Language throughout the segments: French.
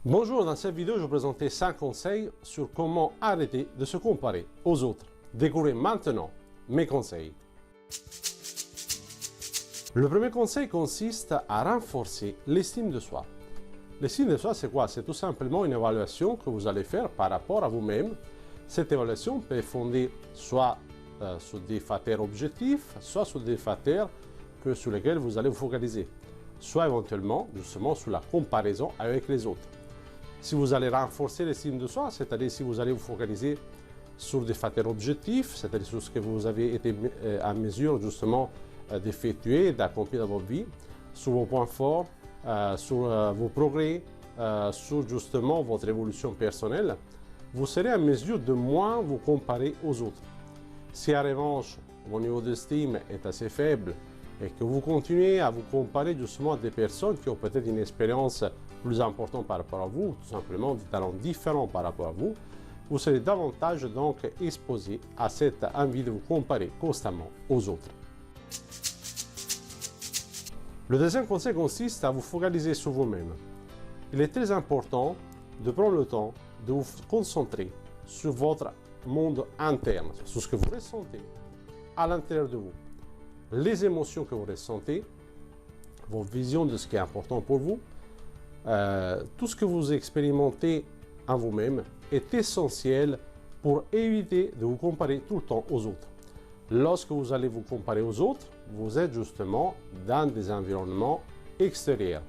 Bonjour, dans cette vidéo, je vais vous présenter 5 conseils sur comment arrêter de se comparer aux autres. Découvrez maintenant mes conseils. Le premier conseil consiste à renforcer l'estime de soi. L'estime de soi, c'est quoi? C'est tout simplement une évaluation que vous allez faire par rapport à vous-même. Cette évaluation peut être fondée soit sur des facteurs objectifs, soit sur des facteurs sur lesquels vous allez vous focaliser, soit éventuellement, justement, sur la comparaison avec les autres. Si vous allez renforcer l'estime de soi, c'est-à-dire si vous allez vous focaliser sur des facteurs objectifs, c'est-à-dire sur ce que vous avez été en mesure justement d'effectuer, d'accomplir dans votre vie, sur vos points forts, sur vos progrès, sur justement votre évolution personnelle, vous serez en mesure de moins vous comparer aux autres. Si en revanche, votre niveau d'estime est assez faible et que vous continuez à vous comparer justement à des personnes qui ont peut-être une expérience plus importante par rapport à vous, tout simplement des talents différents par rapport à vous, vous serez davantage donc exposé à cette envie de vous comparer constamment aux autres. Le deuxième conseil consiste à vous focaliser sur vous-même. Il est très important de prendre le temps de vous concentrer sur votre monde interne, sur ce que vous ressentez à l'intérieur de vous. Les émotions que vous ressentez, vos visions de ce qui est important pour vous, tout ce que vous expérimentez en vous-même est essentiel pour éviter de vous comparer tout le temps aux autres. Lorsque vous allez vous comparer aux autres, vous êtes justement dans des environnements extérieurs.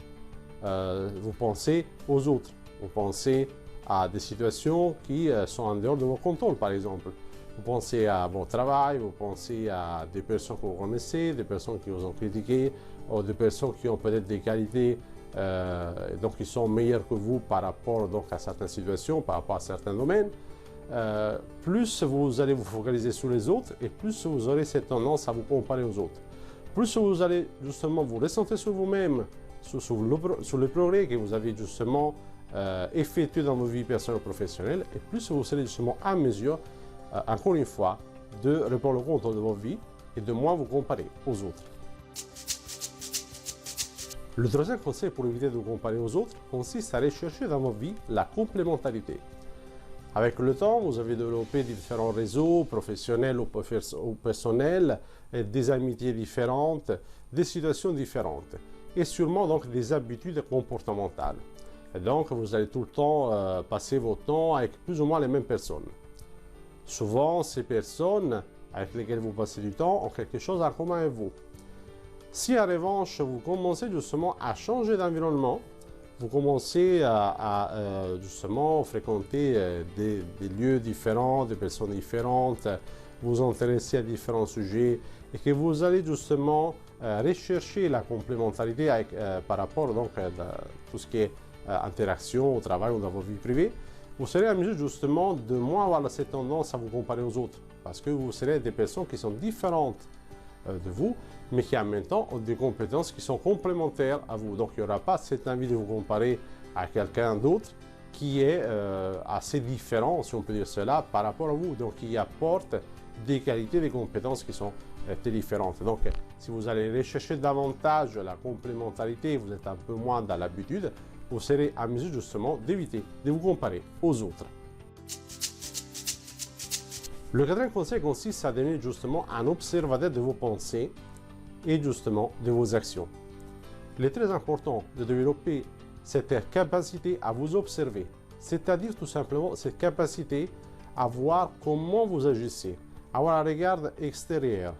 Vous pensez aux autres, vous pensez à des situations qui sont en dehors de vos contrôles, par exemple. Vous pensez à votre travail, vous pensez à des personnes que vous connaissez, des personnes qui vous ont critiqué, ou des personnes qui ont peut-être des qualités donc qui sont meilleures que vous par rapport donc, à certaines situations, par rapport à certains domaines. Plus vous allez vous focaliser sur les autres et plus vous aurez cette tendance à vous comparer aux autres. Plus vous allez justement vous ressentir sur vous-même, sur le progrès que vous avez justement effectué dans vos vies personnelles et professionnelles, et plus vous serez justement en mesure, encore une fois, de reprendre le contrôle de votre vie et de moins vous comparer aux autres. Le troisième conseil pour éviter de vous comparer aux autres consiste à rechercher dans votre vie la complémentarité. Avec le temps, vous avez développé différents réseaux professionnels ou personnels, des amitiés différentes, des situations différentes et sûrement donc des habitudes comportementales. Et donc vous allez tout le temps passer votre temps avec plus ou moins les mêmes personnes. Souvent, ces personnes avec lesquelles vous passez du temps ont quelque chose en commun avec vous. Si en revanche, vous commencez justement à changer d'environnement, vous commencez à justement fréquenter des lieux différents, des personnes différentes, vous intéresser à différents sujets et que vous allez justement rechercher la complémentarité par rapport donc, à tout ce qui est interaction au travail ou dans votre vie privée, vous serez en mesure justement de moins avoir cette tendance à vous comparer aux autres parce que vous serez des personnes qui sont différentes de vous, mais qui en même temps ont des compétences qui sont complémentaires à vous. Donc il n'y aura pas cette envie de vous comparer à quelqu'un d'autre qui est assez différent, si on peut dire cela, par rapport à vous. Donc qui apporte des qualités, des compétences qui sont très différentes. Donc si vous allez rechercher davantage la complémentarité, vous êtes un peu moins dans l'habitude, vous serez en mesure justement d'éviter de vous comparer aux autres. Le quatrième conseil consiste à devenir justement un observateur de vos pensées et justement de vos actions. Il est très important de développer cette capacité à vous observer, c'est-à-dire tout simplement cette capacité à voir comment vous agissez, à avoir un regard extérieur,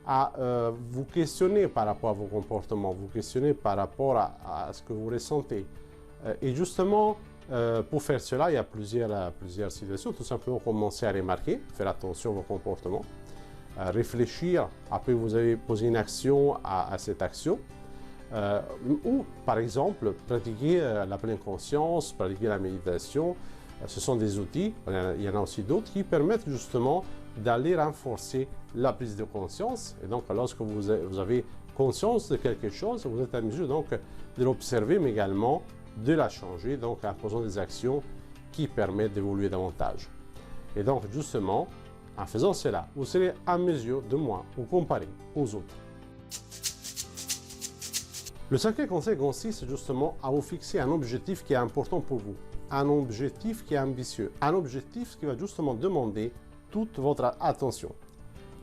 à vous questionner par rapport à vos comportements, vous questionner par rapport à ce que vous ressentez. Et justement, pour faire cela, il y a plusieurs situations. Tout simplement commencer à remarquer, faire attention à vos comportements, réfléchir, après vous avez posé une action à cette action, ou par exemple pratiquer la pleine conscience, pratiquer la méditation. Ce sont des outils, il y en a aussi d'autres qui permettent justement d'aller renforcer la prise de conscience. Et donc lorsque vous avez conscience de quelque chose, vous êtes en mesure donc de l'observer, mais également de la changer, donc en posant des actions qui permettent d'évoluer davantage. Et donc justement, en faisant cela, vous serez en mesure de moins vous comparer aux autres. Le cinquième conseil consiste justement à vous fixer un objectif qui est important pour vous, un objectif qui est ambitieux, un objectif qui va justement demander toute votre attention.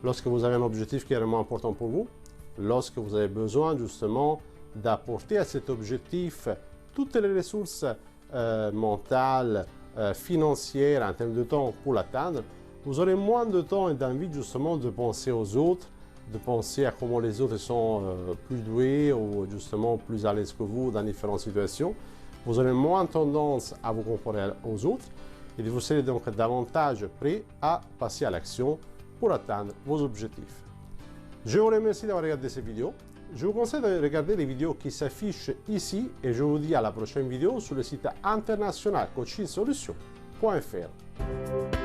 Lorsque vous avez un objectif qui est vraiment important pour vous, lorsque vous avez besoin justement d'apporter à cet objectif toutes les ressources mentales, financières, en termes de temps pour l'atteindre, vous aurez moins de temps et d'envie justement de penser aux autres, de penser à comment les autres sont plus doués ou justement plus à l'aise que vous dans différentes situations. Vous aurez moins tendance à vous comparer aux autres et vous serez donc davantage prêt à passer à l'action pour atteindre vos objectifs. Je vous remercie d'avoir regardé cette vidéo. Je vous conseille de regarder les vidéos qui s'affichent ici et je vous dis à la prochaine vidéo sur le site international coachingsolutions.fr.